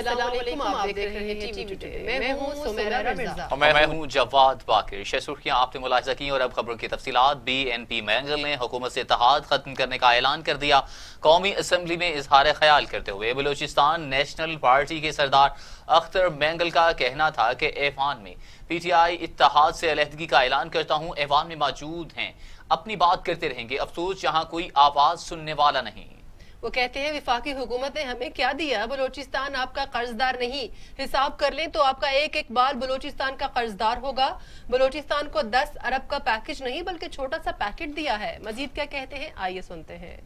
अस्सलाम वालेकुम, आप देख रहे हैं टीवी टुडे। मैं हूं सुमेरा मिर्जा और मैं हूं जवाद बाकिर। शेष सुर्खियां आपने मुलाहिजा की और अब खबरों की तफसीलात। BNP मैंगल ने हुकूमत से इत्तेहाद खत्म करने का ऐलान कर दिया। कौमी असम्बली में इजहार ख्याल करते हुए बलूचिस्तान नेशनल पार्टी के सरदार अख्तर मैंगल का कहना था कि ऐवान में PTI इत्तेहाद से अलहदगी का ऐलान करता हूं। ऐवान में मौजूद हैं, अपनी बात करते रहेंगे, अफसोस यहाँ कोई आवाज सुनने वाला नहीं। वो कहते हैं विफाकी हुकूमत ने हमें क्या दिया, बलूचिस्तान आपका कर्जदार नहीं, हिसाब कर लें तो आपका एक एक बाल बलूचिस्तान का कर्जदार होगा। बलूचिस्तान को 10 अरब का पैकेज नहीं बल्कि छोटा सा पैकेट दिया है। मजीद क्या कहते हैं, आइए सुनते हैं।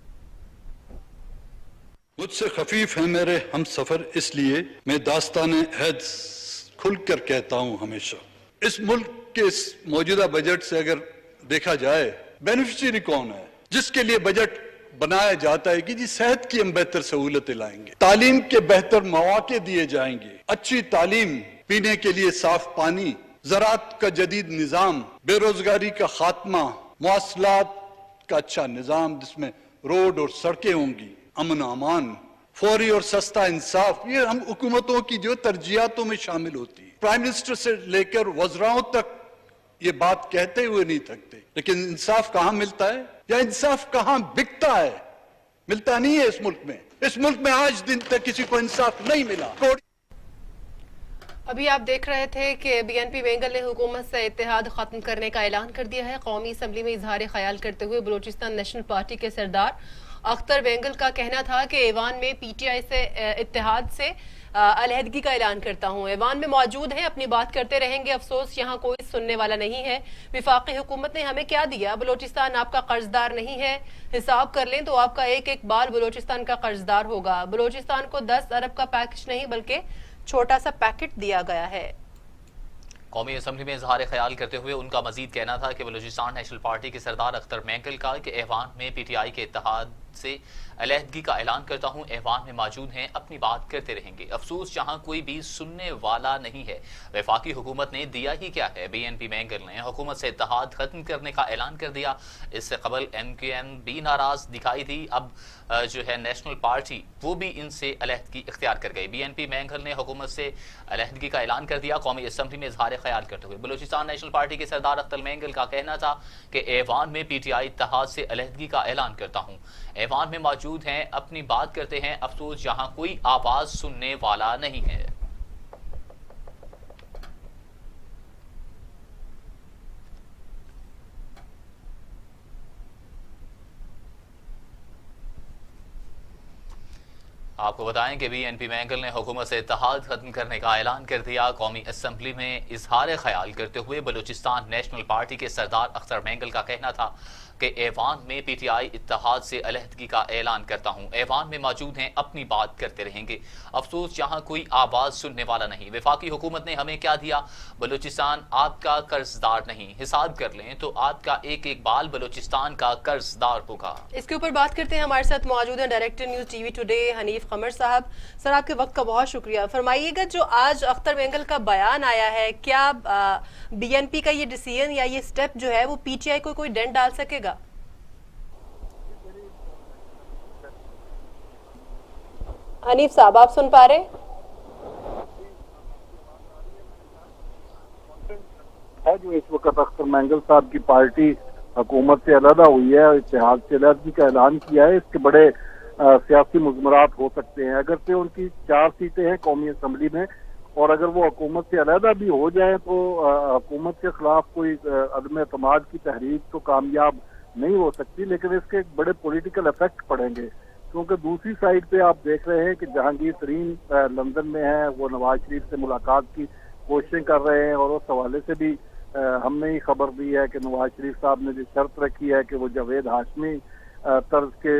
मुझसे खफीफ है मेरे हम सफर, इसलिए मैं दास्तान अहद खुलकर कहता हूं हमेशा। इस मुल्क के इस मौजूदा बजट से अगर देखा जाए, बेनिफिशियरी कौन है? जिसके लिए बजट बनाया जाता है कि जी सेहत की हम बेहतर सहूलतें लाएंगे, तालीम के बेहतर मौके दिए जाएंगे, अच्छी तालीम, पीने के लिए साफ पानी, ज़राअत का जदीद निज़ाम, बेरोजगारी का खात्मा, मवासलात का अच्छा निज़ाम जिसमें रोड और सड़कें होंगी, अमन अमान, फौरी और सस्ता इंसाफ, ये हम हुकूमतों की जो तरजीहातों में शामिल होती है। प्राइम मिनिस्टर से लेकर वज़राओं तक ये बात कहते हुए नहीं थकते, लेकिन इंसाफ कहां मिलता है या इंसाफ कहां बिकता है? मिलता नहीं है इस मुल्क में। इस मुल्क में आज दिन तक किसी को इंसाफ नहीं मिला। अभी आप देख रहे थे कि BNP मैंगल ने हुकूमत से इत्तेहाद खत्म करने का ऐलान कर दिया है। कौमी असम्बली में इजहार ख्याल करते हुए बलूचिस्तान नेशनल पार्टी के सरदार अख्तर मैंगल का कहना था कि ऐवान में PTI से इत्तेहाद से अलहदगी का ऐलान करता हूं। ऐवान में मौजूद हैं, अपनी बात करते रहेंगे, अफसोस यहाँ कोई सुनने वाला नहीं है। विफाकी हुकूमत ने हमें क्या दिया, बलूचिस्तान आपका कर्जदार नहीं है, हिसाब कर लें तो आपका एक एक बाल बलूचिस्तान का कर्जदार होगा। बलूचिस्तान को 10 अरब का पैकेज नहीं बल्कि छोटा सा पैकेट दिया गया है। कौमी असम्बली में इजहार ख्याल करते हुए उनका मजीद कहना था कि बलूचिस्तान नेशनल पार्टी के सरदार अख्तर मैंगल का कि ऐवान में PTI के इत्तेहाद से अलहदगी का ऐलान करता हूं। ऐवान में मौजूद हैं, अपनी बात करते रहेंगे, अफसोस यहाँ कोई भी सुनने वाला नहीं है। वफाकी हुकूमत ने दिया ही क्या है? BNP मैंगल ने हुकूमत से इत्तेहाद खत्म करने का ऐलान कर दिया। इससे कबल MQM भी नाराज दिखाई दी। अब जो है नेशनल पार्टी वो भी इनसे अलहदगी इख्तियार कर गई। BNP मैंगल ने हुकूमत से अलहदगी का ऐलान कर दिया। कौमी असम्बली में इजहार ख्याल करते हुए बलूचिस्तान नेशनल पार्टी के सरदार अख्तर मैंगल का कहना था कि ऐवान में PTI इत्तेहाद से अलहदगी का ऐलान करता हूँ। ऐवान में मौजूद हैं, अपनी बात करते हैं, अफसोस यहाँ कोई आवाज सुनने वाला नहीं है। आपको बताएं कि BNP मैंगल ने हुकूमत से इत्तेहाद खत्म करने का ऐलान कर दिया। कौमी असम्बली में इजहार ख्याल करते हुए बलूचिस्तान नेशनल पार्टी के सरदार अख्तर मैंगल का कहना था कि ऐवान में PTI इत्तेहाद से अलहदगी का ऐलान करता हूं। ऐवान में मौजूद हैं, अपनी बात करते रहेंगे, अफसोस यहाँ कोई आवाज सुनने वाला नहीं। वफाकी हुकूमत ने हमें क्या दिया, बलूचिस्तान आपका कर्जदार नहीं, हिसाब कर लें तो आपका एक एक बाल बलूचिस्तान का कर्जदार होगा। इसके ऊपर बात करते हैं, हमारे साथ मौजूद हैं director News TV Today Hanif Qamar साहब। सर, आपके वक्त का बहुत शुक्रिया। फरमाइएगा, जो आज अख्तर मैंगल का बयान आया है, क्या BNP का ये डिसीजन या ये स्टेप जो है वो PTI को कोई डेंट डाल सकेगा? हनीफ साहब, आप सुन पा रहे? है जो इस वक्त अख्तर मैंगल साहब की पार्टी हुकूमत से अलहदा हुई है और इत्तेहाद से अलहदगी का ऐलान किया है, इसके बड़े सियासी मुज़मरात हो सकते हैं। अगर से उनकी 4 सीटें हैं कौमी असम्बली में और अगर वो हुकूमत से अलहदा भी हो जाए तो हुकूमत के खिलाफ कोई अदम एतमाद की तहरीक तो कामयाब नहीं हो सकती, लेकिन इसके बड़े पॉलिटिकल इफेक्ट पड़ेंगे। क्योंकि दूसरी साइड पे आप देख रहे हैं कि जहांगीर तरीन लंदन में है, वो नवाज शरीफ से मुलाकात की कोशिशें कर रहे हैं और उस हवाले से भी हमने ही खबर दी है कि नवाज शरीफ साहब ने जो शर्त रखी है कि वो जावेद हाशमी तर्ज के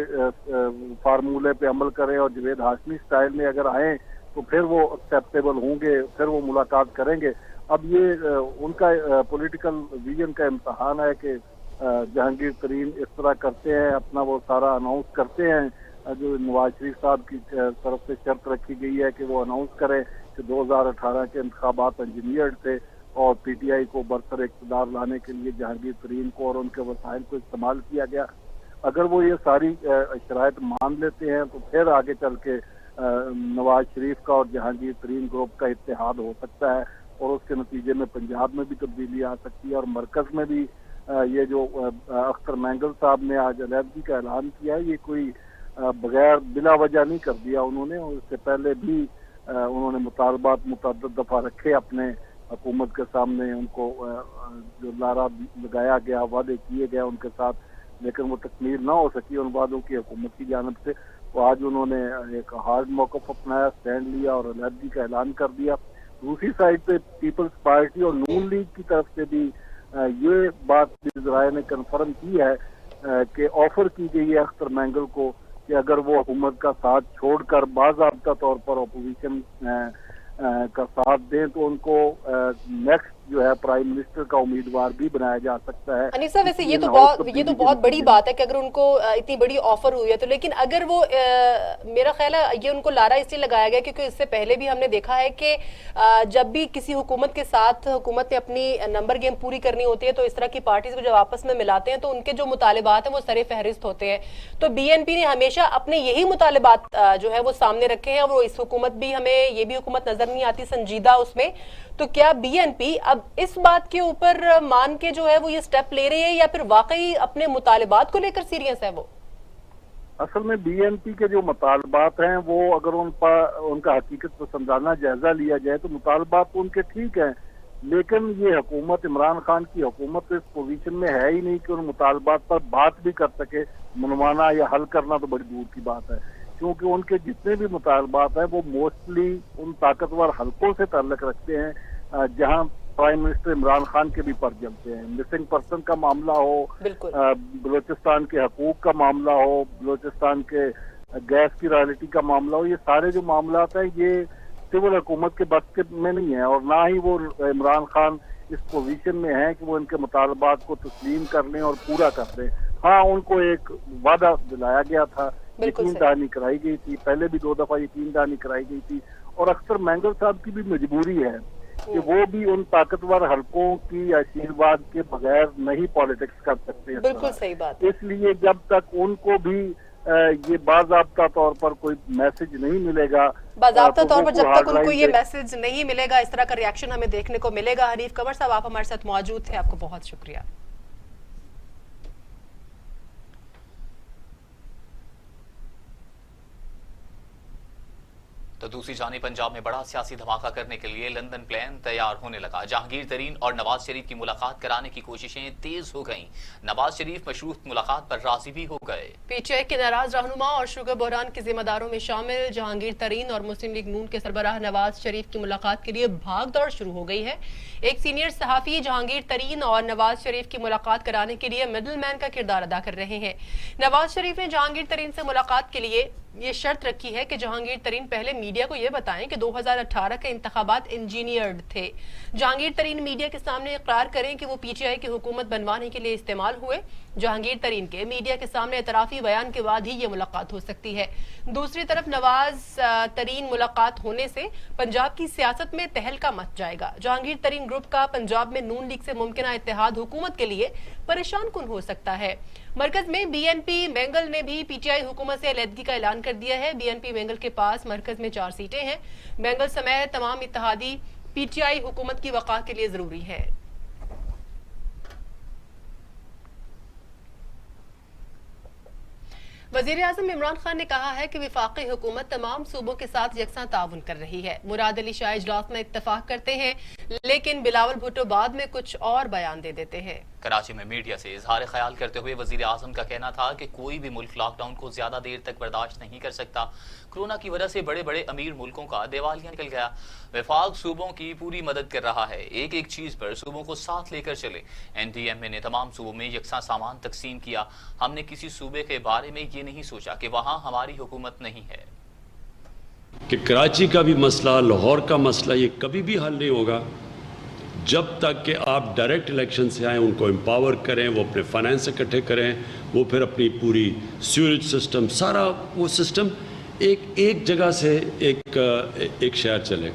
फार्मूले पे अमल करें और जावेद हाशमी स्टाइल में अगर आए तो फिर वो एक्सेप्टेबल होंगे, फिर वो मुलाकात करेंगे। अब ये उनका पॉलिटिकल विजन का इम्तहान है कि जहांगीर तरीन इस तरह करते हैं, अपना वो सारा अनाउंस करते हैं जो नवाज शरीफ साहब की तरफ से शर्त रखी गई है कि वो अनाउंस करें कि 2018 के इंतखाबात इंजीनियर्ड थे और PTI को बरसर इक़्तिदार लाने के लिए जहांगीर तरीन को और उनके वसाइल को इस्तेमाल किया गया। अगर वो ये सारी शराइत मान लेते हैं तो फिर आगे चल के نواز شریف کا اور جہانگیر ترین گروپ کا اتحاد ہو سکتا ہے اور اس کے نتیجے میں پنجاب میں بھی تبدیلی آ سکتی ہے اور مرکز میں بھی یہ جو اختر مینگل صاحب نے آج علیحدگی کا اعلان کیا ہے یہ کوئی بغیر بلا وجہ نہیں کر دیا انہوں نے، اور اس سے پہلے بھی انہوں نے مطالبات متعدد دفعہ رکھے اپنے حکومت کے سامنے، ان کو جو نعرہ لگایا گیا، وعدے کیے گئے ان کے ساتھ، لیکن وہ تکمیل نہ ہو سکی ان وعدوں کی حکومت کی جانب سے۔ تو آج انہوں نے ایک ہارڈ موقف اپنایا، سٹینڈ لیا اور علیحدگی کا اعلان کر دیا۔ دوسری سائڈ پہ پیپلز پارٹی اور نون لیگ کی طرف سے بھی یہ بات ذرائع نے کنفرم کی ہے کہ آفر کی گئی ہے اختر مینگل کو کہ اگر وہ حکومت کا ساتھ چھوڑ کر باضابطہ طور پر اپوزیشن کا ساتھ دیں تو ان کو نیکسٹ جو ہے پرائم منسٹر کا امیدوار بھی بنایا جا سکتا ہے۔ انیس صاحب ویسے یہ تو بہت بڑی بات ہے کہ اگر ان کو اتنی بڑی آفر ہوئی ہے تو، لیکن اگر وہ میرا خیال ہے یہ ان کو لارا اس لیے لگایا گیا کیونکہ اس سے پہلے بھی ہم نے دیکھا ہے کہ جب بھی کسی حکومت کے ساتھ حکومت نے اپنی نمبر گیم پوری کرنی ہوتی ہے تو اس طرح کی پارٹیز کو جب آپس میں ملاتے ہیں تو ان کے جو مطالبات ہیں وہ سر فہرست ہوتے ہیں۔ تو بی این پی نے ہمیشہ اپنے یہی مطالبات جو ہے وہ سامنے رکھے ہیں، اور وہ اس حکومت بھی ہمیں یہ بھی حکومت نظر نہیں آتی سنجیدہ اس میں۔ تو کیا بی این پی اب اس بات کے اوپر مان کے جو ہے وہ یہ سٹیپ لے رہی ہے یا پھر واقعی اپنے مطالبات کو لے کر سیریس ہے وہ؟ اصل میں بی این پی کے جو مطالبات ہیں وہ اگر ان کا حقیقت پسندانہ جائزہ لیا جائے تو مطالبات تو ان کے ٹھیک ہیں، لیکن یہ حکومت عمران خان کی حکومت اس پوزیشن میں ہے ہی نہیں کہ ان مطالبات پر بات بھی کر سکے، منوانا یا حل کرنا تو بڑی دور کی بات ہے، کیونکہ ان کے جتنے بھی مطالبات ہیں وہ موسٹلی ان طاقتور حلقوں سے تعلق رکھتے ہیں جہاں پرائم منسٹر عمران خان کے بھی پر جمتے ہیں۔ مسنگ پرسن کا معاملہ ہو، بلوچستان کے حقوق کا معاملہ ہو، بلوچستان کے گیس کی رائلٹی کا معاملہ ہو، یہ سارے جو معاملات ہیں یہ سول حکومت کے بس میں نہیں ہیں، اور نہ ہی وہ عمران خان اس پوزیشن میں ہیں کہ وہ ان کے مطالبات کو تسلیم کر لیں اور پورا کر دیں۔ ہاں ان کو ایک وعدہ دلایا گیا تھا، یقین دہانی کرائی گئی تھی، پہلے بھی 2 دفعہ یقین دہانی کرائی گئی تھی، اور اختر مینگل صاحب کی بھی مجبوری ہے کہ وہ بھی ان طاقتور حلقوں کی آشیرواد کے بغیر نہیں پالیٹکس کر سکتے۔ بالکل صحیح بات۔ اس لیے جب تک ان کو بھی یہ باضابطہ طور پر کوئی میسج نہیں ملے گا، باضابطہ طور پر جب تک ان کو یہ میسج نہیں ملے گا، اس طرح کا ریاکشن ہمیں دیکھنے کو ملے گا۔ حنیف قمر صاحب آپ ہمارے ساتھ موجود تھے، آپ کو بہت شکریہ۔ تو دوسری جانب پنجاب میں بڑا سیاسی دھماکہ کرنے کے لیے لندن پلان تیار ہونے لگا۔ جہانگیر ترین اور نواز شریف کی ملاقات کرانے کی کوششیں تیز ہو گئیں۔ نواز شریف مشروط ملاقات پر راضی بھی ہو گئے۔ پی ٹی آئی کے ناراض رہنما اور شوگر بحران کے ذمہ داروں میں شامل جہانگیر ترین اور مسلم لیگ نون کے سربراہ نواز شریف کی ملاقات کے لیے بھاگ دوڑ شروع ہو گئی ہے۔ ایک سینئر صحافی جہانگیر ترین اور نواز شریف کی ملاقات کرانے کے لیے مڈل مین کا کردار ادا کر رہے ہیں۔ نواز شریف نے جہانگیر ترین سے ملاقات کے لیے یہ شرط رکھی ہے کہ جہانگیر ترین پہلے میڈیا کو یہ بتائیں کہ 2018 کے انتخابات انجینئرڈ تھے۔ جہانگیر ترین میڈیا کے سامنے اقرار کریں کہ وہ پی ٹی آئی کی حکومت بنوانے کے لیے استعمال ہوئے۔ جہانگیر ترین کے میڈیا کے سامنے اعترافی بیان کے بعد ہی یہ ملاقات ہو سکتی ہے۔ دوسری طرف نواز ترین ملاقات ہونے سے پنجاب کی سیاست میں تہلکہ مچ جائے گا۔ جہانگیر ترین گروپ کا پنجاب میں نون لیگ سے ممکنہ اتحاد حکومت کے لیے پریشان کن ہو سکتا ہے۔ مرکز میں بی این پی مینگل نے بھی پی ٹی آئی حکومت سے علیحدگی کا اعلان کر دیا ہے۔ بی این پی مینگل کے پاس مرکز میں 4 سیٹیں ہیں۔ مینگل سمیت تمام اتحادی پی ٹی آئی حکومت کی بقا کے لیے ضروری ہے۔ وزیر اعظم عمران خان نے کہا ہے کہ وفاقی حکومت تمام صوبوں کے ساتھ یکساں تعاون کر رہی ہے۔ مراد علی شاہ اجلاس میں اتفاق کرتے ہیں لیکن بلاول بھٹو بعد میں کچھ اور بیان دے دیتے ہیں۔ کراچی میں میڈیا سے اظہار خیال کرتے ہوئے وزیر اعظم کا کہنا تھا کہ کوئی بھی ملک لاک ڈاؤن کو زیادہ دیر تک برداشت نہیں کر سکتا۔ کورونا کی وجہ سے بڑے بڑے امیر ملکوں کا دیوالیہ نکل گیا۔ وفاق صوبوں کی پوری مدد کر رہا ہے، ایک ایک چیز پر صوبوں کو ساتھ لے کر چلے۔ این ڈی ایم اے نے تمام صوبوں میں یکساں سامان تقسیم کیا۔ ہم نے کسی صوبے کے بارے میں یہ نہیں سوچا کہ وہاں ہماری حکومت نہیں ہے۔ کہ کراچی کا بھی مسئلہ، لاہور کا مسئلہ، یہ کبھی بھی حل نہیں ہوگا جب تک کہ آپ ڈائریکٹ الیکشن سے آئیں، ان کو امپاور کریں، وہ اپنے فائنینس اکٹھے کریں، وہ پھر اپنی پوری سیوریج سسٹم، سارا وہ سسٹم ایک جگہ سے ایک شہر چلے۔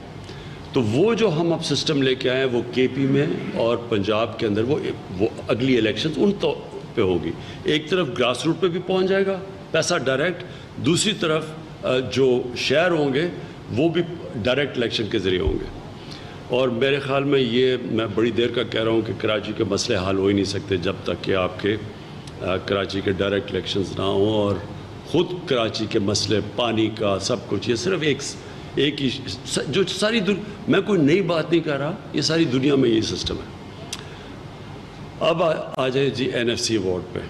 تو وہ جو ہم اب سسٹم لے کے آئے ہیں وہ کے پی میں اور پنجاب کے اندر وہ اگلی الیکشنز ان پہ ہوگی۔ ایک طرف گراس روٹ پہ بھی پہنچ جائے گا پیسہ ڈائریکٹ، دوسری طرف जो शहर होंगे वो भी डायरेक्ट इलेक्शन के ज़रिए होंगे। और मेरे ख्याल में ये मैं बड़ी देर का कह रहा हूँ कि कराची के मसले हल हो ही नहीं सकते जब तक कि आपके कराची के डायरेक्ट इलेक्शंस ना हों। और ख़ुद कराची के मसले, पानी का, सब कुछ, ये सिर्फ एक ही जो सारी मैं कोई नई बात नहीं कर रहा, ये सारी दुनिया में यही सिस्टम है। अब आ जाए जी NFC अवार्ड पे।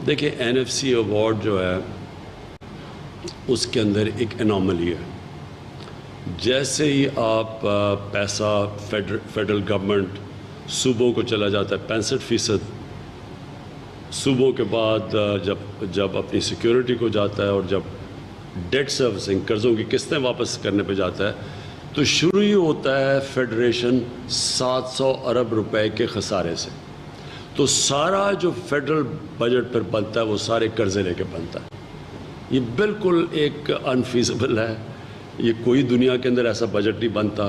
देखिए NFC अवार्ड जो है उसके अंदर एक एनॉमली है। जैसे ही आप पैसा फेडरल गवर्नमेंट सूबों को चला जाता है 65%, सूबों के बाद जब अपनी सिक्योरिटी को जाता है और जब डेट सर्विसिंग, कर्ज़ों की किस्तें वापस करने पे जाता है, तो शुरू ही होता है फेडरेशन 700 अरब रुपए के खसारे से। तो सारा जो फेडरल बजट पर बनता है वो सारे कर्ज़े लेके बनता है। ये बिल्कुल एक अनफीजिबल है। ये कोई दुनिया के अंदर ऐसा बजट नहीं बनता।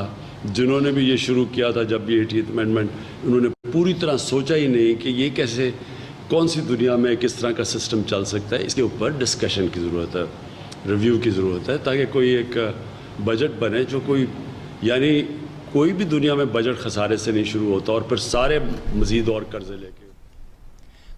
जिन्होंने भी ये शुरू किया था, जब भी 80th अमेंडमेंट, उन्होंने पूरी तरह सोचा ही नहीं कि ये कैसे, कौन सी दुनिया में किस तरह का सिस्टम चल सकता है। इसके ऊपर डिस्कशन की ज़रूरत है, रिव्यू की ज़रूरत है, ताकि कोई एक बजट बने जो कोई, यानी कोई भी दुनिया में बजट खसारे से नहीं शुरू होता और फिर सारे मज़ीद और कर्जे लेके।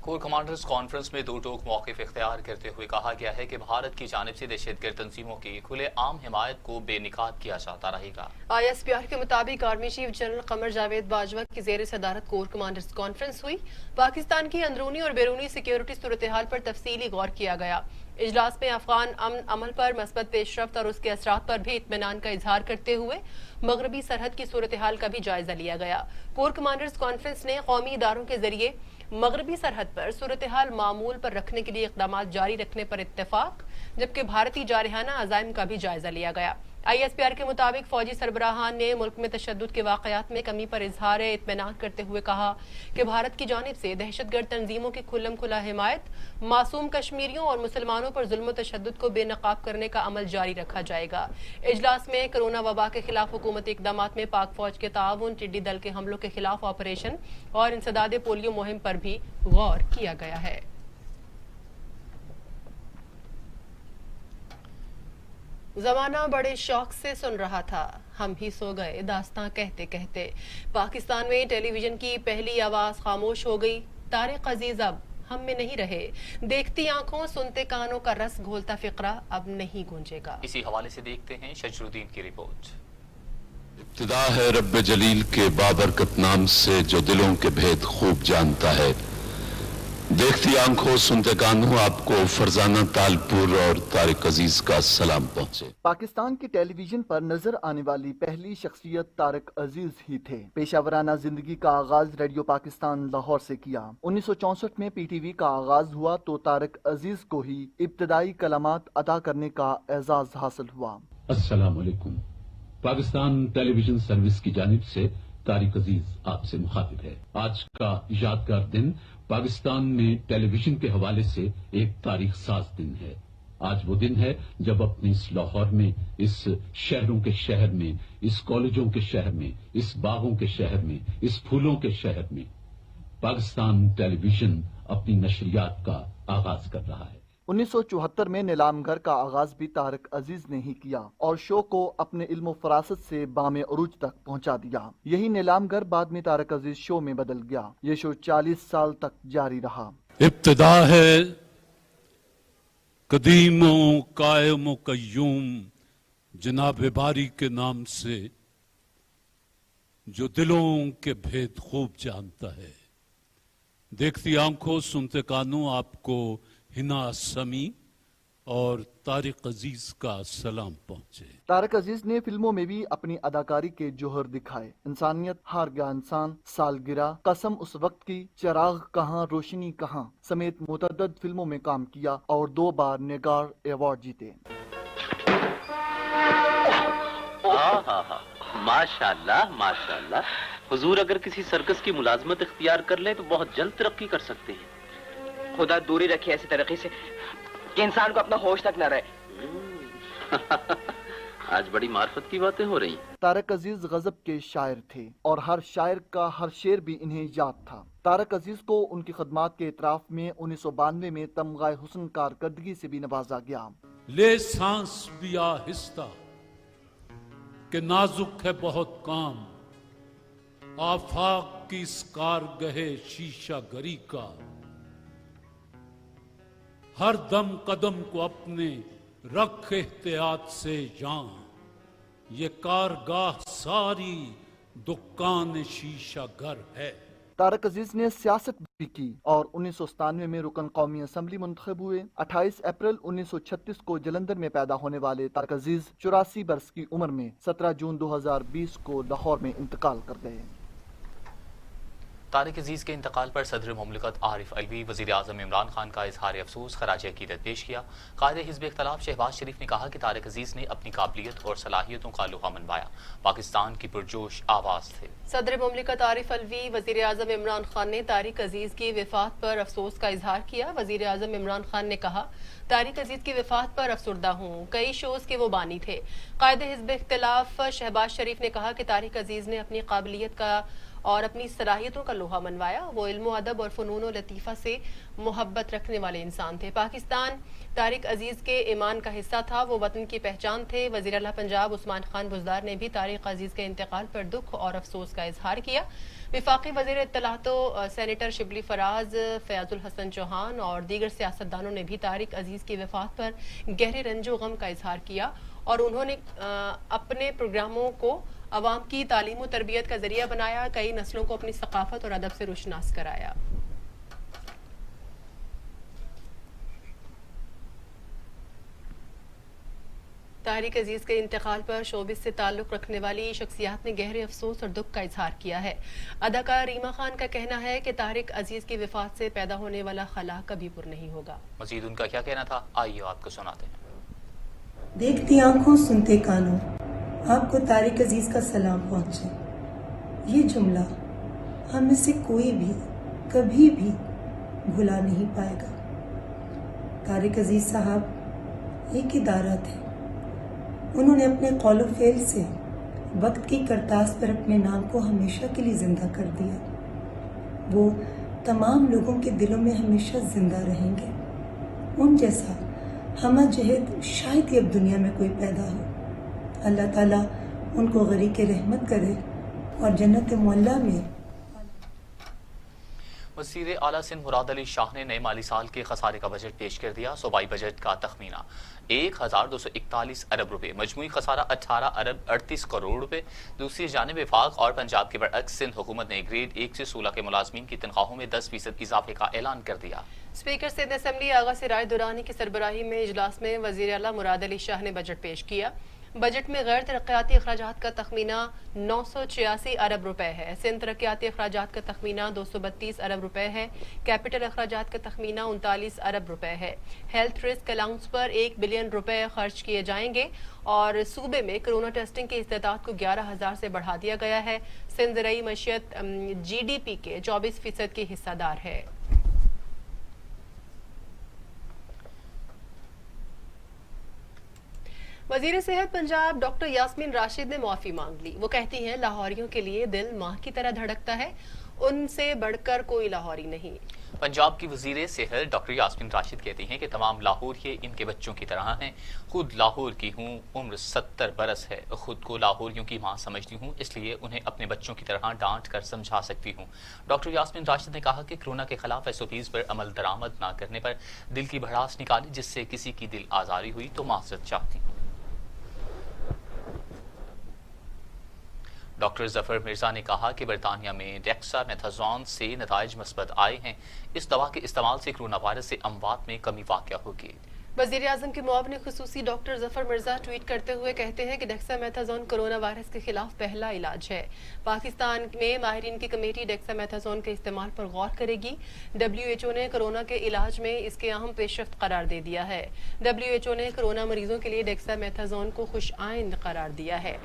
कोर कमांडर्स कॉन्फ्रेंस में दो टोक मौक़िफ़ इख्तियार करते हुए कहा गया है कि भारत की जानिब से दहशतगर्द तंजीमों की खुले आम हिमायत को बेनिकाब किया जाता रहेगा। ISPR के मुताबिक army chief general Qamar Javed Bajwa की ज़ेर सदारत कोर कमांडर्स कॉन्फ्रेंस हुई। पाकिस्तान की अंदरूनी और बैरूनी सिक्योरिटी सूरत हाल पर तफसीली गौर किया गया। इजलास में अफगान अमन अमल पर मस्बत पेशरफ्त और उसके असरात पर भी इत्मीनान का इजहार करते हुए मगरबी सरहद की सूरत हाल का भी जायजा लिया गया। कोर कमांडर्स कॉन्फ्रेंस ने कौमी इदारों के जरिए मगरबी सरहद पर सूरत हाल मामूल पर रखने के लिए इक़दामात जारी रखने पर इत्तेफाक, जबकि भारतीय जारहाना अज़ाइम का भी जायजा लिया गया। ISPR के मुताबिक फौजी सरबराहान ने मुल्क में तशद्दुद के वाक़यात में कमी पर इजहार इत्मीनान करते हुए कहा कि भारत की जानिब से दहशतगर्द तंजीमों की खुल्लम खुला हिमायत, मासूम कश्मीरियों और मुसलमानों पर जुल्म तशद्दुद को बेनकाब करने का अमल जारी रखा जाएगा। इजलास में कोरोना वबा के खिलाफ हुकूमती इक़दामात में पाक फौज के ताउन, टिड्डी दल के हमलों के खिलाफ ऑपरेशन और इंसदाद पोलियो मुहिम पर भी गौर किया गया है। ज़माना बड़े शौक से सुन रहा था, हम ही सो गए दास्तां कहते कहते। पाकिस्तान में टेलीविजन की पहली आवाज खामोश हो गई। तारिक अजीज अब हम में नहीं रहे। देखती आंखों सुनते कानों का रस घोलता फिक्रा अब नहीं गूंजेगा। इसी हवाले से देखते हैं शजरुद्दीन की रिपोर्ट। इब्तिदा है रब्बे जलील के बाबरकत नाम से जो दिलों के भेद खूब जानता है। देखती आंखों सुनते कानों आपको फरजाना तालपुर और तारिक अजीज का सलाम पहुंचे। पाकिस्तान की टेलीविजन पर नजर आने वाली पहली शख्सियत तारिक अजीज ही थे। पेशावराना जिंदगी का आगाज रेडियो पाकिस्तान लाहौर से किया। 1964 में PTV का आगाज हुआ तो तारिक अजीज को ही इब्तदाई कलामात अदा करने का एजाज हासिल हुआ। अस्सलाम वालेकुम। पाकिस्तान टेलीविजन सर्विस की जानिब से तारिक अजीज आपसे मुखातिब है। आज का यादगार दिन पाकिस्तान में टेलीविजन के हवाले से एक तारीख साज दिन है। आज वो दिन है जब अपने इस लाहौर में, इस शहरों के शहर में, इस कॉलेजों के शहर में, इस बागों के शहर में, इस फूलों के शहर में पाकिस्तान टेलीविजन अपनी नशरियात का आगाज कर रहा है। 1974 में नीलामगर का आगाज भी तारिक अजीज ने ही किया और शो को अपने इल्म फरासत से बामे उरूज तक पहुंचा दिया। यही नीलामगर बाद में तारिक अजीज शो में बदल गया। ये शो 40 साल तक जारी रहा। इब्तिदा है कदीमो कायमो कय्यूम जनाब बारी के नाम से जो दिलों के भेद खूब जानता है। देखती आंखों सुनते कानों आपको हिना समी और तारिक अजीज का सलाम पहुंचे। तारिक अजीज ने फिल्मों में भी अपनी अदाकारी के जोहर दिखाए। इंसानियत, हार गया इंसान, सालगिरह, कसम उस वक्त की, चिराग कहाँ रोशनी कहाँ समेत मुतअद्दिद फिल्मों में काम किया और 2 बार नेगार अवार्ड जीते। माशाल्लाह माशाल्लाह। हुजूर अगर किसी सर्कस की मुलाजमत इख्तियार कर ले तो बहुत जल्द तरक्की कर सकते हैं। खुदा दूरी रखे ऐसी तरक्की से कि इंसान को अपना होश तक न रहे। आज बड़ी मार्फत की बातें हो रही। तारिक अजीज गजब के शायर थे और हर शायर का हर शेर भी इन्हें याद था। तारिक अजीज को उनकी खदमात के इतराफ में 1992 में तमगाए हुस्न कारकर्दगी से भी नवाजा गया। ले सांस भी आहिस्ता कि नाजुक है बहुत काम, आफाक की इस कारगहे शीशा गरी का। हर दम कदम को अपने रख एहतियात से जान, ये कारगाह सारी दुकान शीशा घर है। तारक अजीज ने सियासत भी की और 1997 में रुकन कौमी असम्बली मुंतखब हुए। 28 अप्रैल 1936 को जलंधर में पैदा होने वाले तारक अजीज 84 बरस की उम्र में 17 जून 2020 को लाहौर में इंतकाल कर गए। तारिक अजीज के इंतकाल पर सदर मुमलिकत आरिफ अलवी वज़ीर आज़म इमरान खान का इजहार अफसोस खराज अकीदत पेश किया। कायदे हिज़्ब इख्तिलाफ शहबाज शरीफ ने कहा कि तारिक अजीज ने अपनी काबिलियत और सलाहियतों का लोहा मनवाया, पाकिस्तान की पुरजोश आवाज़ थे। सदर मुमलिकत आरिफ अलवी वज़ीर आज़म इमरान खान ने तारिक अजीज की वफ़ात पर अफसोस का इजहार किया। वज़ीर आज़म इमरान खान ने कहा, तारिक अजीज की वफ़ात पर अफसुर्दा हूँ, कई शोज़ के वो बानी थे। कायदे हिज़्ब इख्तिलाफ शहबाज शरीफ ने कहा कि तारिक अजीज ने अपनी काबिलियत का और अपनी सलाहियतों का लोहा मनवाया। वो इल्म अदब और फ़नून और लतीफ़ा से मोहब्बत रखने वाले इंसान थे। पाकिस्तान तारिक अजीज के ईमान का हिस्सा था, वो वतन की पहचान थे। वज़ीर आला पंजाब उस्मान खान बुज़दार ने भी तारिक अजीज के इंतकाल पर दुख और अफसोस का इजहार किया। वफाकी वज़ीर इत्तलातो सेनेटर शिबली फराज, फयाजुल हसन चौहान और दीगर सियासतदानों ने भी तारिक अजीज की वफ़ात पर गहरे रंजो गम का इजहार किया और उन्होंने अपने प्रोग्रामों को अवाम की तालीम और तरबियत का जरिया बनाया, कई नस्लों को अपनी सकाफत और अदब से रोशनास कराया। तारिक अजीज के इंतकाल पर शोबिस से ताल्लुक़ रखने वाली शख्सियात ने गहरे अफसोस और दुख का इजहार किया है। अदाकार रीमा खान का कहना है कि तारिक अजीज की वफ़ात से पैदा होने वाला खला कभी पुर नहीं होगा। मज़ीद उनका क्या कहना था, आइए आपको सुनाते हैं। देखती आंखों सुनते कानों, आपको तारिक अजीज का सलाम पहुंचे। ये जुमला हम में से कोई भी कभी भी भुला नहीं पाएगा। तारिक अजीज साहब एक इदारा थे। उन्होंने अपने कौल व फ़ेल से वक्त की करतास पर अपने नाम को हमेशा के लिए जिंदा कर दिया। वो तमाम लोगों के दिलों में हमेशा जिंदा रहेंगे। उन जैसा हमजहद शायद ही अब दुनिया में कोई पैदा हो। अल्लाह ताला उनको गरीक रहमत करे और जन्नत मुअल्ला में। वज़ीर आला सिंध मुराद अली शाह ने नए माली साल के खसारे का बजट पेश कर दिया। सूबाई बजट का तखमीना 1241 अरब रुपए, मजमूई खसारा 18 अरब 38 करोड़ रुपए। दूसरी जानिब वफाक और पंजाब के बरअक्स सिंध हुकूमत ने ग्रेड 1 से 16 के मुलाजमीन की तनख्वाहों में 10% इजाफे का ऐलान कर दिया। स्पीकर सिंध असम्बली आगा सिराज दुरानी की सरबराही में इजलास में वज़ीर आला मुराद अली शाह ने बजट पेश किया। बजट में गैर तरक्याती अखराजात का तखमीना 986 अरब रुपए है। सिंध तरक्याती अखराजात का तखमीना 232 अरब रुपए है। कैपिटल अखराजात का तखमीना 39 अरब रुपए है। हेल्थ रिस्क अलाउंस पर 1 बिलियन रुपए खर्च किए जाएंगे और सूबे में कोरोना टेस्टिंग की इस्तेताद को 11,000 से बढ़ा दिया गया है। सिंध ज़राई मईशत GDP के 24% की हिस्सादार है। वज़ीर सेहत पंजाब डॉक्टर यास्मीन राशिद ने मुआफ़ी मांग ली। वो कहती हैं, लाहौरियों के लिए दिल माँ की तरह धड़कता है, उनसे बढ़कर कोई लाहौरी नहीं। पंजाब की वज़ीर सेहत डॉक्टर यास्मीन राशिद कहती हैं कि तमाम लाहौरिये इनके बच्चों की तरह हैं। खुद लाहौर की हूँ, उम्र 70 बरस है। खुद को लाहौरियों की माँ समझती हूँ, इसलिए उन्हें अपने बच्चों की तरह डांट कर समझा सकती हूँ। डॉक्टर यास्मीन राशिद ने कहा कि कोरोना के खिलाफ SOPs पर अमल दरामद न करने पर दिल की भड़ास निकाली, जिससे किसी की दिल आज़ारी हुई तो माफ़रत चाहती हूँ। डॉक्टर जफर मिर्जा ने कहा कि बरतानिया में डेक्सामेथाजोन से नताइज मस्बत आए हैं। इस दवा के इस्तेमाल से कोरोना वायरस से अमवात में कमी वाक़या होगी। वज़ीर आज़म के मुआविन खुसूसी डॉक्टर जफर मिर्जा ट्वीट करते हुए कहते हैं कि डेक्सामेथाजोन कोरोना वायरस के खिलाफ पहला इलाज है। पाकिस्तान में माहिरीन की कमेटी डेक्सामेथाजोन के इस्तेमाल पर गौर करेगी। WHO ने कोरोना के इलाज में इसके अहम पेशरफ्त करार दे दिया है। WHO ने कोरोना मरीजों के लिए डेक्सामेथाजोन को खुश आइंद करार दिया है।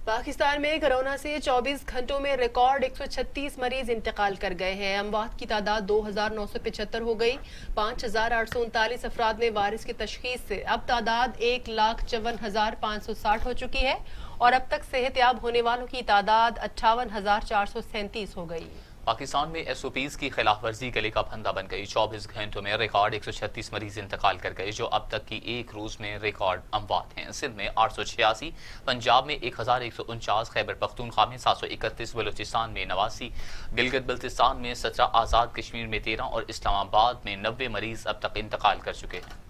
पाकिस्तान में कोरोना से 24 घंटों में रिकॉर्ड 136 मरीज इंतकाल कर गए हैं। अमवात की तादाद 2,975 हो गई। 5,839 अफराद में वायरस की तशखीस से अब तादाद 1,54,560 हो चुकी है और अब तक सेहतयाब होने वालों की तादाद 58,437 हो गई। पाकिस्तान में SOPs की खिलाफ वर्जी गले का फंदा बन गई। 24 घंटों में रिकॉर्ड 136 मरीज इंतकाल कर गए, जो अब तक की एक रोज में रिकॉर्ड अमवात हैं। सिंध में 886, पंजाब में 1149, खैबर पख्तूनख्वा में 731, बलूचिस्तान में 89, गिलगित बल्तिस्तान में 17, आज़ाद कश्मीर में 13 और इस्लामाबाद में 90 मरीज अब तक इंतकाल कर चुके हैं।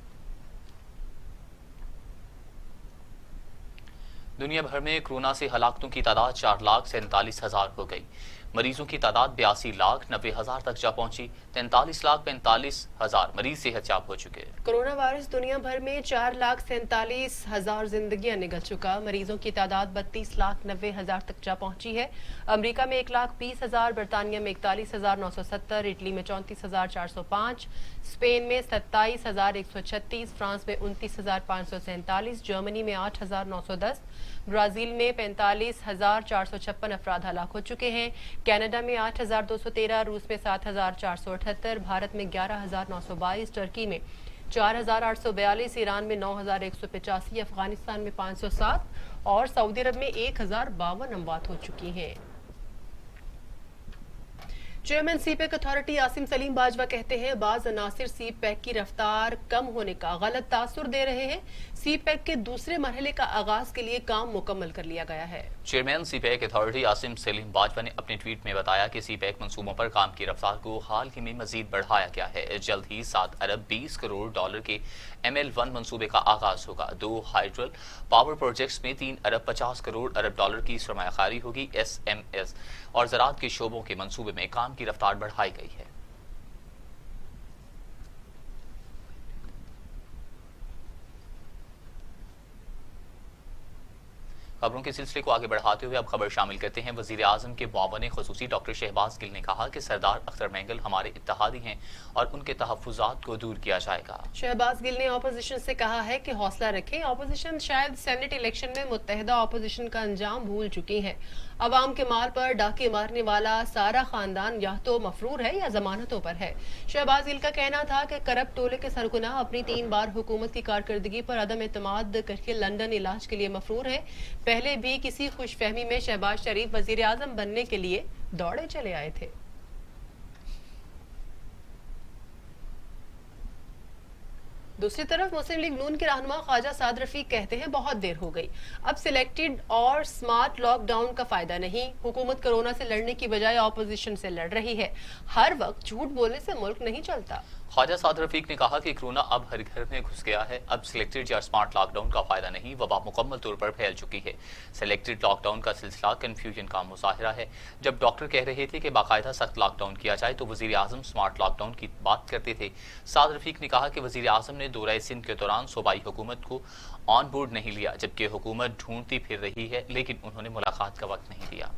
दुनिया भर में कोरोना से हलाकतों की तादाद 4,47,000 हो गई। मरीजों की तादाद 82,90,000 तक जा पहुंची। 43,45,000 मरीज सेहतयाब हो चुके हैं। कोरोना वायरस दुनिया भर में 4,47,000 जिंदगियां निगल चुका। मरीजों की तादाद 32,90,000 तक जा पहुंची है। अमेरिका में 1,20,000, बरतानिया में 41,970, इटली में 34,405, स्पेन में 27,136, फ्रांस में 29,547, जर्मनी में 8,910, ब्राजील में 45,456 अफराद हलाक हो चुके हैं। कनाडा में 8,213, रूस में 7,478, भारत में 11,922, टर्की में 4,842, ईरान में 9,185, अफगानिस्तान में 507 और सऊदी अरब में 1,052 अमवात हो चुकी हैं। Chairman CPEC authority Asim Salim Bajwa कहते हैं, बाज अनासिर सीपैक की रफ्तार कम होने का गलत तासुर दे रहे हैं। सीपैक के दूसरे मरहले का आगाज के लिए काम मुकम्मल कर लिया गया है। Chairman CPEC authority Asim Salim Bajwa ने अपने ट्वीट में बताया कि सीपैक मंसूबों पर काम की रफ्तार को हाल ही में मजीद बढ़ाया गया है। जल्द ही 7 अरब 20 करोड़ डॉलर के ML1 मंसूबे का आगाज होगा। 2 हाइड्रल पावर प्रोजेक्ट्स में 3 अरब 50 करोड़ अरब डॉलर की सरमायाकारी होगी। SMS और ज़राअत के शोबों के मंसूबे में काम की रफ्तार बढ़ाई गई है। खबरों के सिलसिले को आगे बढ़ाते हुए अब खबर शामिल करते हैं। वजीर आजम के मुआवन खुसूसी डॉक्टर शहबाज गिल ने कहा कि सरदार अख्तर मैंगल हमारे इत्तेहादी हैं और उनके तहफ्फुजात को दूर किया जाएगा। शहबाज गिल ने ऑपोजिशन से कहा है कि हौसला रखें। ऑपोजिशन शायद सेनेट इलेक्शन में मुत्तहिदा ऑपोजिशन का अंजाम भूल चुकी है। अवाम के माल पर डाके मारने वाला सारा खानदान या तो मफरूर है या जमानतों पर है। शहबाज गिल का कहना था कि करप्ट टोले के सरगुना अपनी 3 बार हुकूमत की कारकर्दगी पर अदम एतमाद करके लंदन इलाज के लिए मफरूर है। पहले भी किसी खुशफहमी में शहबाज शरीफ वजीर आजम बनने के लिए दौड़े चले आए थे। दूसरी तरफ मुस्लिम लीग नून के रहनुमा ख्वाजा साद रफीक कहते हैं, बहुत देर हो गई, अब सिलेक्टेड और स्मार्ट लॉकडाउन का फायदा नहीं। हुकूमत कोरोना से लड़ने की बजाय ऑपोजिशन से लड़ रही है। हर वक्त झूठ बोलने से मुल्क नहीं चलता। ख्वाजा साद रफीक ने कहा कि कोरोना अब हर घर में घुस गया है। अब सिलेक्टेड या स्मार्ट लॉकडाउन का फायदा नहीं, वबा मुकम्मल तौर पर फैल चुकी है। सिलेक्टेड लॉकडाउन का सिलसिला कन्फ्यूजन का मुजाहिरा है। जब डॉक्टर कह रहे थे कि बाकायदा सख्त लॉकडाउन किया जाए तो वजीर आजम स्मार्ट लॉकडाउन की बात करते थे। साद रफीक ने कहा कि वजीर आजम ने दौरा सिंध के दौरान सूबाई हुकूमत को ऑन बोर्ड नहीं लिया, जबकि हुकूमत ढूंढती फिर रही है, लेकिन उन्होंने मुलाकात का वक्त नहीं दिया।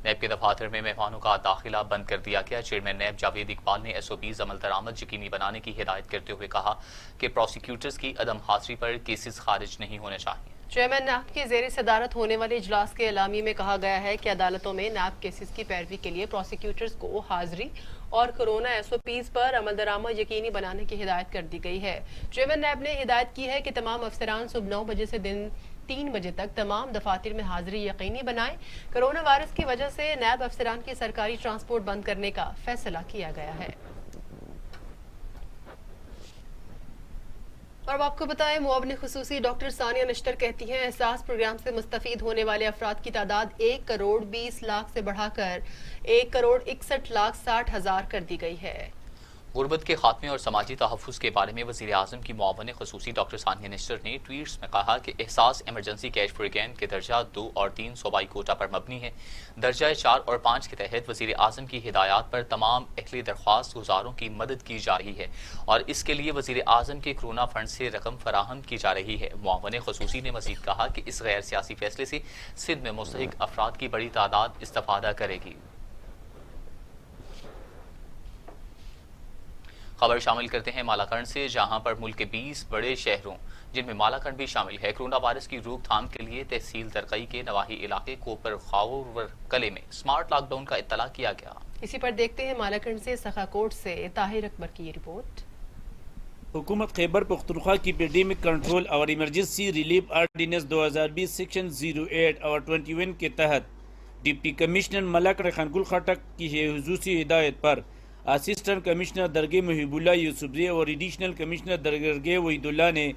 नैब के दफातर में मेहमानों का दाखिला बंद कर दिया गया। चेयरमैन नैब जावेद इकबाल ने SOPs अमल दरामद यकीनी बनाने की हिदायत करते हुए कहा कि प्रोसिक्यूटर्स की अदम हाजिरी पर केसेस खारिज नहीं होने चाहिए। चेयरमैन नैब की ज़ेर सदारत होने वाले इजलास के एलामी में कहा गया है कि अदालतों में नैब केसेस की पैरवी के लिए प्रोसिक्यूटर्स को हाजिरी और कोरोना SOPs पर अमल दरामद यकीनी बनाने की हिदायत कर दी गई है। चेयरमैन नैब ने हिदायत की है कि तमाम अफसरान सुबह 9 बजे से दिन 3 बजे तक तमाम दफातर में हाजिरी यकीनी बनाएं। कोरोना वायरस की वजह से नैब अफसरान की सरकारी ट्रांसपोर्ट बंद करने का फैसला किया गया है। और अब आपको बताएं, मुआवन खुसूसी डॉक्टर सानिया नश्तर कहती हैं, एहसास प्रोग्राम से मुस्तफीद होने वाले अफराद की तादाद 1 करोड़ 20 लाख से बढ़ाकर 1 करोड़ 61 लाख 60 हजार कर दी गई है। गुर्बत के खात्मे और समाजी तहफ़्फ़ुज़ के बारे में वज़ीर आज़म की मुआवन खुसूसी डॉक्टर सानिया नश्तर ने ट्वीट्स में कहा कि एहसास इमरजेंसी कैश फॉर गैन के दर्जा 2 और 3 सूबाई कोटा पर मबनी है। दर्जा 4 और 5 के तहत वज़ीर आज़म की हिदायत पर तमाम अहले दरख्वास्त गुजारों की मदद की जा रही है और इसके लिए वज़ीर आज़म के कोरोना फंड से रकम फराहम की जा रही है। मुआवन खुसूसी ने मज़ीद कहा कि इस गैर सियासी फैसले से सिंध में मुस्तहिक अफराद की बड़ी तादाद इस्तेफादा करेगी। खबर शामिल करते हैं मालाकंड से, जहां पर मुल्क के 20 बड़े शहरों जिनमें मालाकंड भी शामिल है, कोरोना वायरस की रोकथाम के लिए तहसील तरकई के नवाही इलाके कोपर खावर कले में स्मार्ट लॉकडाउन का इत्तला किया गया। इसी पर देखते हैं मालाकंड से सखाकोट से ताहिर अकबर की रिपोर्ट। حکومت خیبر پختونخوا کی پیڈیمک کنٹرول اور ایمرجنسی ریلیف آرڈیننس 2020 سیکشن 08 اور 21 کے تحت ڈپٹی کمشنر ملک ریحان گل خٹک کی خصوصی ہدایت پر اسسٹنٹ کمشنر درگاہ محیب اللہ یوسفزئی اور ایڈیشنل کمشنر درگاہ وحید اللہ نے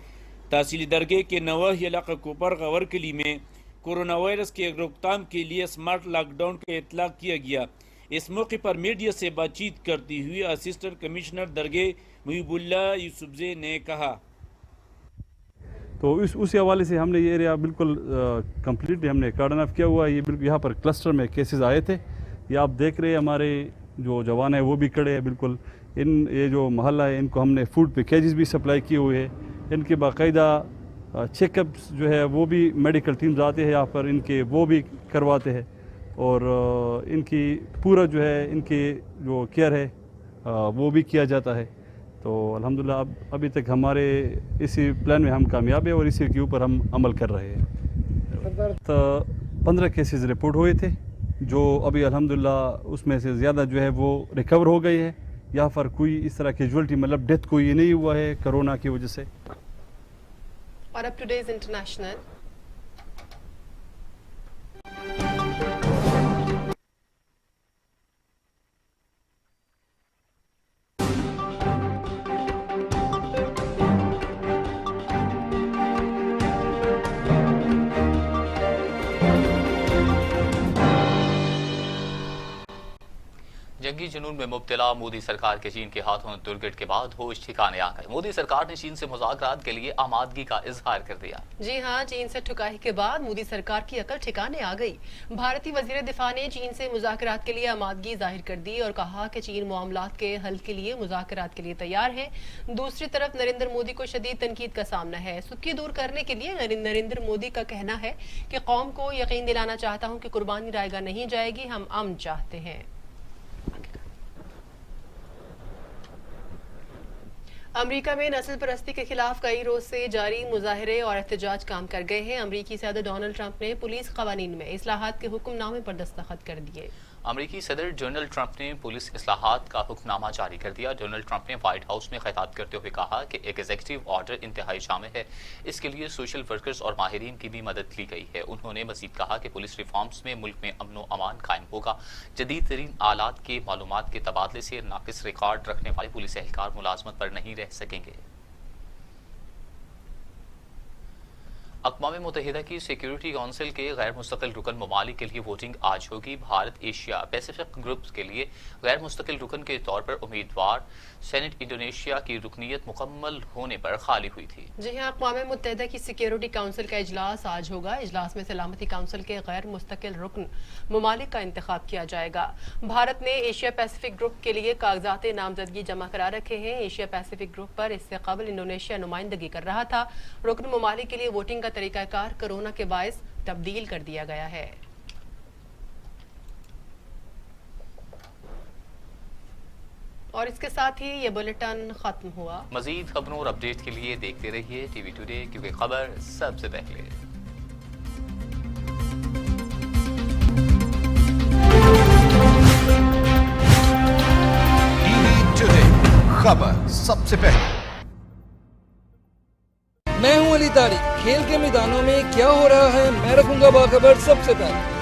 تحصیلی درگاہ کے نواحی علاقہ کوپر غور کلی میں کورونا وائرس کے روک تھام کے لیے اسمارٹ لاک ڈاؤن کا اطلاق کیا گیا۔ اس موقع پر میڈیا سے بات چیت کرتی ہوئی اسسٹنٹ کمشنر درگاہ محیب اللہ یوسفزئی نے کہا تو اسی حوالے سے ہم نے یہ ایریا بالکل کمپلیٹلی ہم نے کارڈن آف کیا ہوا ہے۔ یہ بالکل یہاں پر کلسٹر میں کیسز آئے تھے، یہ آپ دیکھ رہے ہیں ہمارے جو جوان ہیں وہ بھی کھڑے ہیں بالکل۔ یہ جو محلہ ہے ان کو ہم نے فوڈ پیکیجز بھی سپلائی کیے ہوئے ہیں، ان کے باقاعدہ چیک اپس جو ہے وہ بھی میڈیکل ٹیمز آتے ہیں یہاں پر، ان کے وہ بھی کرواتے ہیں اور ان کی پورا جو ہے ان کی جو کیئر ہے وہ بھی کیا جاتا ہے۔ تو الحمدللہ ابھی تک ہمارے اسی پلان میں ہم کامیاب ہیں اور اسی کے اوپر ہم عمل کر رہے ہیں۔ تو 15 کیسز رپورٹ ہوئے تھے جو ابھی الحمدللہ اس میں سے زیادہ جو ہے وہ ریکور ہو گئی ہے۔ یہاں پر کوئی اس طرح کیجوالٹی مطلب ڈیتھ کوئی نہیں ہوا ہے کرونا کی وجہ سے۔ اور اب ٹوڈیز انٹرنیشنل جنگی جنون میں مبتلا مودی سرکار کے چین کے ہاتھوں درگٹ کے بعد ہوش ٹھکانے آ گئے۔ مودی سرکار نے چین سے مذاکرات کے لیے آمادگی کا اظہار کر دیا۔ جی ہاں، چین سے ٹھکائی کے بعد مودی سرکار کی عقل ٹھکانے آ گئی۔ بھارتی وزیر دفاع نے چین سے مذاکرات کے لیے آمادگی ظاہر کر دی اور کہا کہ چین معاملات کے حل کے لیے مذاکرات کے لیے تیار ہے۔ دوسری طرف نریندر مودی کو شدید تنقید کا سامنا ہے۔ سکی دور کرنے کے لیے نریندر مودی کا کہنا ہے کہ قوم کو یقین دلانا چاہتا ہوں کہ قربانی رائے گاہ نہیں جائے گی، ہم امن چاہتے ہیں۔ امریکہ میں نسل پرستی کے خلاف کئی روز سے جاری مظاہرے اور احتجاج کام کر گئے ہیں۔ امریکی صدر ڈونلڈ ٹرمپ نے پولیس قوانین میں اصلاحات کے حکم نامے پر دستخط کر دیے۔ امریکی صدر ڈونلڈ ٹرمپ نے پولیس اصلاحات کا حکم نامہ جاری کر دیا۔ ڈونلڈ ٹرمپ نے وائٹ ہاؤس میں خطاب کرتے ہوئے کہا کہ ایک ایگزیکٹو آرڈر انتہائی جامع ہے، اس کے لیے سوشل ورکرز اور ماہرین کی بھی مدد لی گئی ہے۔ انہوں نے مزید کہا کہ پولیس ریفارمز میں ملک میں امن و امان قائم ہوگا۔ جدید ترین آلات کے معلومات کے تبادلے سے ناقص ریکارڈ رکھنے والے پولیس اہلکار ملازمت پر نہیں رہ سکیں گے۔ اقوام متحدہ کی سیکیورٹی کونسل کے غیر مستقل رکن ممالک کے لیے ووٹنگ آج ہوگی۔ بھارت ایشیا پیسیفک گروپ کے لیے غیر مستقل رکن کے طور پر امیدوار سینٹ انڈونیشیا کی رکنیت مکمل ہونے پر خالی ہوئی تھی۔ جی ہاں، اقوام متحدہ کی سیکیورٹی کونسل کا اجلاس آج ہوگا۔ اجلاس میں سلامتی کونسل کے غیر مستقل رکن ممالک کا انتخاب کیا جائے گا۔ بھارت نے ایشیا پیسیفک گروپ کے لیے کاغذات نامزدگی جمع کرا رکھے ہیں۔ ایشیا پیسیفک گروپ پر اس سے قبل انڈونیشیا نمائندگی کر رہا تھا۔ رکن ممالک کے لیے ووٹنگ کا طریقہ کار کورونا کے باعث تبدیل کر دیا گیا ہے۔ اور اس کے ساتھ ہی یہ بلیٹن ختم ہوا۔ مزید خبروں اور اپڈیٹ کے لیے دیکھتے رہیے ٹی وی ٹوڈے، کیونکہ خبر سب سے پہلے۔ ٹی وی ٹوڈے، خبر سب سے پہلے۔ میں ہوں علی طارق۔ کھیل کے میدانوں میں کیا ہو رہا ہے میں رکھوں گا باخبر سب سے پہلے۔